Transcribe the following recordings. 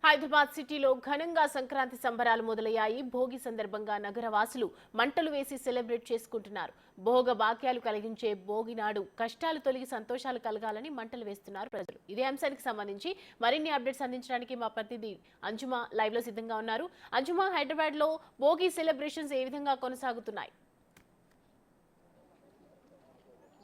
హైదరాబాద్ సిటీలో ఘనంగా సంక్రాంతి సంబరాలు మొదలయ్యాయి. భోగి సందర్భంగా నగరవాసులు మంటలు వేసి సెలబ్రేట్ చేసుకుంటున్నారు. భోగ భాగ్యాలు కలిగించే భోగి నాడు కష్టాలు తొలగి సంతోషాలు కలగాలని మంటలు వేస్తున్నారు ప్రజలు. ఇదే అంశానికి సంబంధించి మరిన్ని అప్డేట్స్ అందించడానికి మా ప్రతినిధి అంజుమా లైవ్ లో సిద్ధంగా ఉన్నారు. అంజుమా, హైదరాబాద్ లో భోగి సెలబ్రేషన్స్ ఏ విధంగా కొనసాగుతున్నాయి?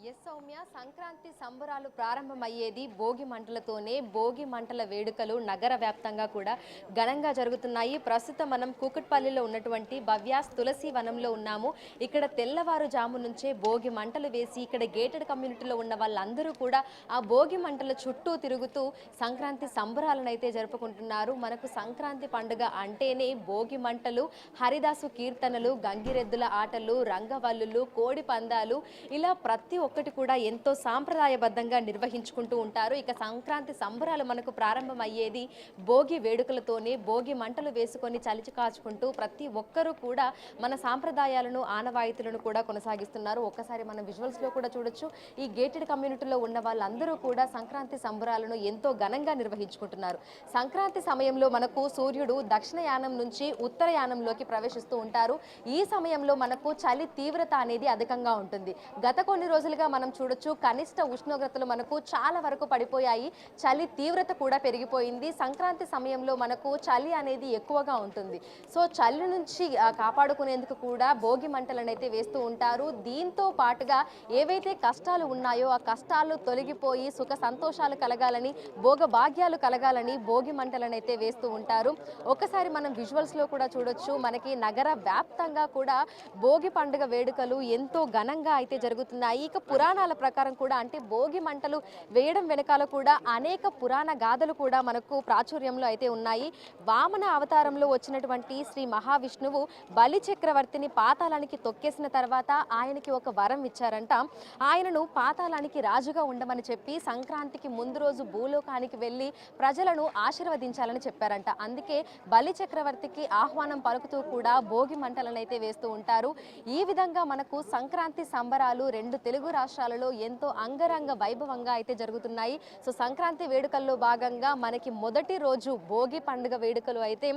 ఎస్ సౌమ్య, సంక్రాంతి సంబరాలు ప్రారంభమయ్యేది భోగి మంటలతోనే. భోగి మంటల వేడుకలు నగర వ్యాప్తంగా కూడా ఘనంగా జరుగుతున్నాయి. ప్రస్తుతం మనం కూకట్పల్లిలో ఉన్నటువంటి భవ్యాస్ తులసి వనంలో ఉన్నాము. ఇక్కడ తెల్లవారుజాము నుంచే భోగి మంటలు వేసి ఇక్కడ గేటెడ్ కమ్యూనిటీలో ఉన్న వాళ్ళందరూ కూడా ఆ భోగి మంటల చుట్టూ తిరుగుతూ సంక్రాంతి సంబరాలను అయితే జరుపుకుంటున్నారు. మనకు సంక్రాంతి పండుగ అంటేనే భోగి మంటలు, హరిదాసు కీర్తనలు, గంగిరెద్దుల ఆటలు, రంగవల్లులు, కోడి పందాలు, ఇలా ప్రతి ఒక్కటి కూడా ఎంతో సాంప్రదాయబద్ధంగా నిర్వహించుకుంటూ ఉంటారు. ఇక సంక్రాంతి సంబరాలు మనకు ప్రారంభమయ్యేది భోగి వేడుకలతోనే. భోగి మంటలు వేసుకొని చలిచి కాచుకుంటూ ప్రతి ఒక్కరూ కూడా మన సాంప్రదాయాలను, ఆనవాయితీలను కూడా కొనసాగిస్తున్నారు. ఒక్కసారి మనం విజువల్స్ లో కూడా చూడొచ్చు. ఈ గేటెడ్ కమ్యూనిటీలో ఉన్న వాళ్ళందరూ కూడా సంక్రాంతి సంబరాలను ఎంతో ఘనంగా నిర్వహించుకుంటున్నారు. సంక్రాంతి సమయంలో మనకు సూర్యుడు దక్షిణయానం నుంచి ఉత్తరయానంలోకి ప్రవేశిస్తూ ఉంటారు. ఈ సమయంలో మనకు చలి తీవ్రత అనేది అధికంగా ఉంటుంది. గత కొన్ని రోజులుగా మనం చూడొచ్చు, కనిష్ట ఉష్ణోగ్రతలు మనకు చాలా వరకు పడిపోయాయి. చలి తీవ్రత కూడా పెరిగిపోయింది. సంక్రాంతి సమయంలో మనకు చలి అనేది ఎక్కువగా ఉంటుంది. సో చలి నుంచి కాపాడుకునేందుకు కూడా భోగి మంటలను అయితే వేస్తూ ఉంటారు. దీంతో పాటుగా ఏవైతే కష్టాలు ఉన్నాయో ఆ కష్టాలు తొలగిపోయి సుఖ సంతోషాలు కలగాలని, భోగ భాగ్యాలు కలగాలని భోగి మంటలను అయితే వేస్తూ ఉంటారు. ఒక్కసారి మనం విజువల్స్ లో కూడా చూడొచ్చు, మనకి నగర వ్యాప్తంగా కూడా భోగి పండుగ వేడుకలు ఎంతో ఘనంగా అయితే జరుగుతున్నాయి. ఇక పురాణాల ప్రకారం కూడా, అంటే భోగి మంటలు వేయడం వెనకాల కూడా అనేక పురాణ గాథలు కూడా మనకు ప్రాచుర్యంలో అయితే ఉన్నాయి. వామన అవతారంలో వచ్చినటువంటి శ్రీ మహావిష్ణువు బలి చక్రవర్తిని పాతాళానికి తొక్కేసిన తర్వాత ఆయనకి ఒక వరం ఇచ్చారంట. ఆయనను పాతాళానికి రాజుగా ఉండమని చెప్పి సంక్రాంతికి ముందు రోజు భూలోకానికి వెళ్ళి ప్రజలను ఆశీర్వదించాలని చెప్పారంట. అందుకే బలి చక్రవర్తికి ఆహ్వానం పలుకుతూ కూడా భోగి మంటలను అయితే వేస్తూ ఉంటారు. ఈ విధంగా మనకు సంక్రాంతి సంబరాలు రెండు తెలుగు రాష్ట్రాలలో ఎంతో అంగరంగ వైభవంగా అయితే జరుగుతున్నాయి. సో సంక్రాంతి వేడుకల్లో భాగంగా మనకి మొదటి రోజు భోగి పండుగ వేడుకలు అయితే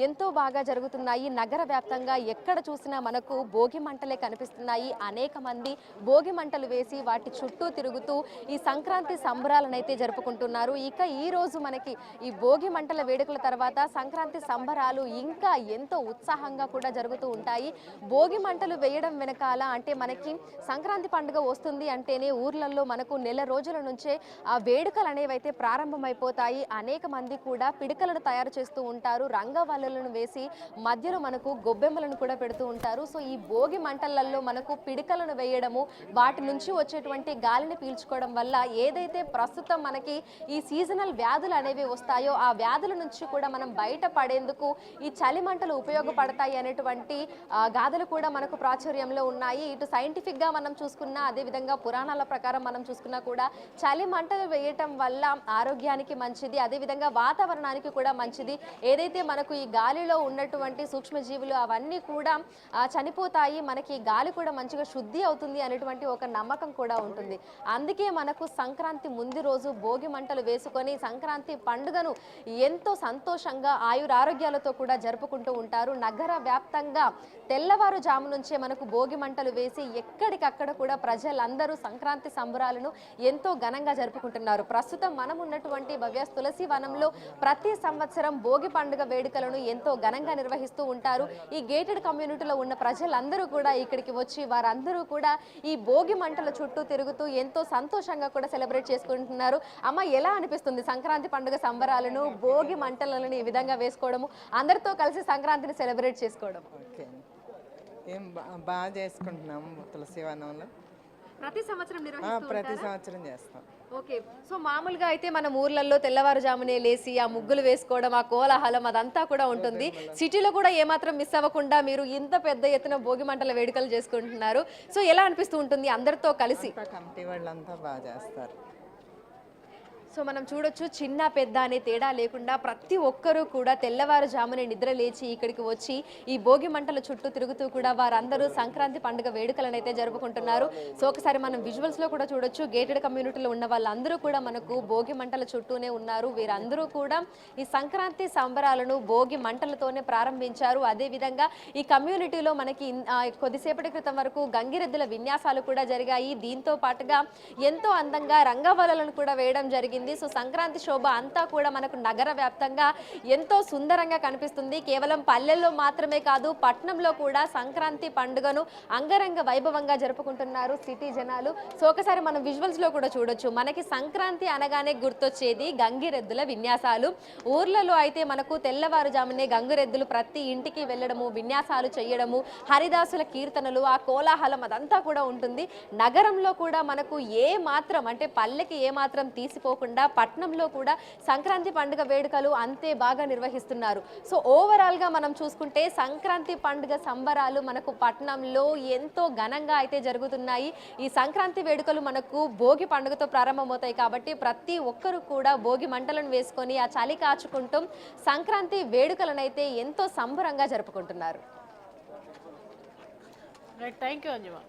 ఎంతో బాగా జరుగుతున్నాయి. నగర వ్యాప్తంగా ఎక్కడ చూసినా మనకు భోగి మంటలే కనిపిస్తున్నాయి. అనేక మంది భోగి మంటలు వేసి వాటి చుట్టూ తిరుగుతూ ఈ సంక్రాంతి సంబరాలను అయితే జరుపుకుంటున్నారు. ఇక ఈ రోజు మనకి ఈ భోగి మంటల వేడుకల తర్వాత సంక్రాంతి సంబరాలు ఇంకా ఎంతో ఉత్సాహంగా కూడా జరుగుతూ ఉంటాయి. భోగి మంటలు వేయడం వెనకాల, అంటే మనకి సంక్రాంతి పండుగ వస్తుంది అంటేనే ఊర్లలో మనకు నెల రోజుల నుంచే ఆ వేడుకలు అనేవి అయితే ప్రారంభమైపోతాయి. అనేక మంది కూడా పిడికలను తయారు చేస్తూ ఉంటారు. రంగవల్లులను వేసి మధ్యలో మనకు గొబ్బెమ్మలను కూడా పెడుతూ ఉంటారు. సో ఈ భోగి మంటలలో మనకు పిడికలను వేయడము, వాటి నుంచి వచ్చేటువంటి గాలిని పీల్చుకోవడం వల్ల ఏదైతే ప్రస్తుతం మనకి ఈ సీజనల్ వ్యాధులు అనేవి వస్తాయో ఆ వ్యాధుల నుంచి కూడా మనం బయట పడేందుకు ఈ చలి మంటలు ఉపయోగపడతాయి అనేటువంటి గాథలు కూడా మనకు ప్రాచుర్యంలో ఉన్నాయి. ఇటు సైంటిఫిక్ గా మనం చూసుకున్నా, అదేవిధంగా పురాణాల ప్రకారం మనం చూసుకున్నా కూడా చలి మంటలు వేయటం వల్ల ఆరోగ్యానికి మంచిది, అదేవిధంగా వాతావరణానికి కూడా మంచిది. ఏదైతే మనకు ఈ గాలిలో ఉన్నటువంటి సూక్ష్మజీవులు అవన్నీ కూడా చనిపోతాయి, మనకి గాలి కూడా మంచిగా శుద్ధి అవుతుంది అనేటువంటి ఒక నమ్మకం కూడా ఉంటుంది. అందుకే మనకు సంక్రాంతి ముందు రోజు భోగి మంటలు వేసుకొని సంక్రాంతి పండుగను ఎంతో సంతోషంగా ఆయురారోగ్యాలతో కూడా జరుపుకుంటూ ఉంటారు. నగర వ్యాప్తంగా తెల్లవారుజాము నుంచే మనకు భోగి మంటలు వేసి ఎక్కడికక్కడ కూడా ప్రజలందరూ సంక్రాంతి సంబరాలను ఎంతో ఘనంగా జరుపుకుంటున్నారు. ప్రస్తుతం మనం ఉన్నటువంటి భవ్యాస్ తులసి వనంలో ప్రతి సంవత్సరం భోగి పండుగ వేడుకలను ఎంతో ఘనంగా నిర్వహిస్తూ ఉంటారు. ఈ గేటెడ్ కమ్యూనిటీలో ఉన్న ప్రజలందరూ కూడా ఇక్కడికి వచ్చి వారందరూ కూడా ఈ భోగి మంటల చుట్టూ తిరుగుతూ ఎంతో సంతోషంగా కూడా సెలబ్రేట్ చేసుకుంటున్నారు. అమ్మ, ఎలా అనిపిస్తుంది సంక్రాంతి పండుగ సంబరాలను, భోగి మంటలను ఈ విధంగా వేసుకోవడము, అందరితో కలిసి సంక్రాంతిని సెలబ్రేట్ చేసుకోవడం? ఏం బాగా చేసుకుంటున్నాము తులసి వనంలో. ప్రతి సంవత్సరం ప్రతి సంవత్సరం చేస్తాం. ఓకే. సో మామూలుగా అయితే మన ఊర్లలో తెల్లవారుజామునే లేసి ఆ ముగ్గులు వేసుకోవడం, ఆ కోలాహలం అదంతా కూడా ఉంటుంది. సిటీలో కూడా ఏమాత్రం మిస్ అవ్వకుండా మీరు ఇంత పెద్ద ఎత్తున భోగి మంటల వేడుకలు చేసుకుంటున్నారు. సో ఎలా అనిపిస్తూ ఉంటుంది అందరితో కలిసి? కమిటీ వాళ్ళంతా బాగా చేస్తారు. సో మనం చూడొచ్చు చిన్న పెద్ద అనే తేడా లేకుండా ప్రతి ఒక్కరూ కూడా తెల్లవారుజామునే నిద్ర లేచి ఇక్కడికి వచ్చి ఈ భోగి మంటల చుట్టూ తిరుగుతూ కూడా వారందరూ సంక్రాంతి పండుగ వేడుకలను అయితే జరుపుకుంటున్నారు. సో ఒకసారి మనం విజువల్స్ లో కూడా చూడొచ్చు, గేటెడ్ కమ్యూనిటీలో ఉన్న వాళ్ళందరూ కూడా మనకు భోగి మంటల చుట్టూనే ఉన్నారు. వీరందరూ కూడా ఈ సంక్రాంతి సంబరాలను భోగి మంటలతోనే ప్రారంభించారు. అదేవిధంగా ఈ కమ్యూనిటీలో మనకి కొద్దిసేపటి క్రితం వరకు గంగిరెద్దుల విన్యాసాలు కూడా జరిగాయి. దీంతో పాటుగా ఎంతో అందంగా రంగవల్లులను కూడా వేయడం జరిగింది. సో సంక్రాంతి శోభ అంతా కూడా మనకు నగర వ్యాప్తంగా ఎంతో సుందరంగా కనిపిస్తుంది. కేవలం పల్లెల్లో మాత్రమే కాదు, పట్టణంలో కూడా సంక్రాంతి పండుగను అంగరంగ వైభవంగా జరుపుకుంటున్నారు సిటీ జనాలు. సో ఒకసారి మనం విజువల్స్ లో కూడా చూడొచ్చు, మనకి సంక్రాంతి అనగానే గుర్తొచ్చేది గంగిరెద్దుల విన్యాసాలు. ఊర్లలో అయితే మనకు తెల్లవారుజామునే గంగిరెద్దులు ప్రతి ఇంటికి వెళ్ళడము, విన్యాసాలు చేయడము, హరిదాసుల కీర్తనలు, ఆ కోలాహలం అదంతా కూడా ఉంటుంది. నగరంలో కూడా మనకు ఏ మాత్రం అంటే పల్లెకి ఏ మాత్రం తీసిపోకుండా పట్నంలో కూడా సంక్రాంతి పండుగ వేడుకలు అంతే బాగా నిర్వహిస్తున్నారు. సో ఓవరాల్ గా మనం చూసుకుంటే సంక్రాంతి పండుగ సంబరాలు మనకు పట్నంలో ఎంతో ఘనంగా అయితే జరుగుతున్నాయి. ఈ సంక్రాంతి వేడుకలు మనకు భోగి పండుగతో ప్రారంభమవుతాయి కాబట్టి ప్రతి ఒక్కరు కూడా భోగి మంటలను వేసుకొని ఆ చలి కాచుకుంటూ సంక్రాంతి వేడుకలను అయితే ఎంతో సంబరంగా జరుపుకుంటున్నారు. Right, thank you అంజుమా.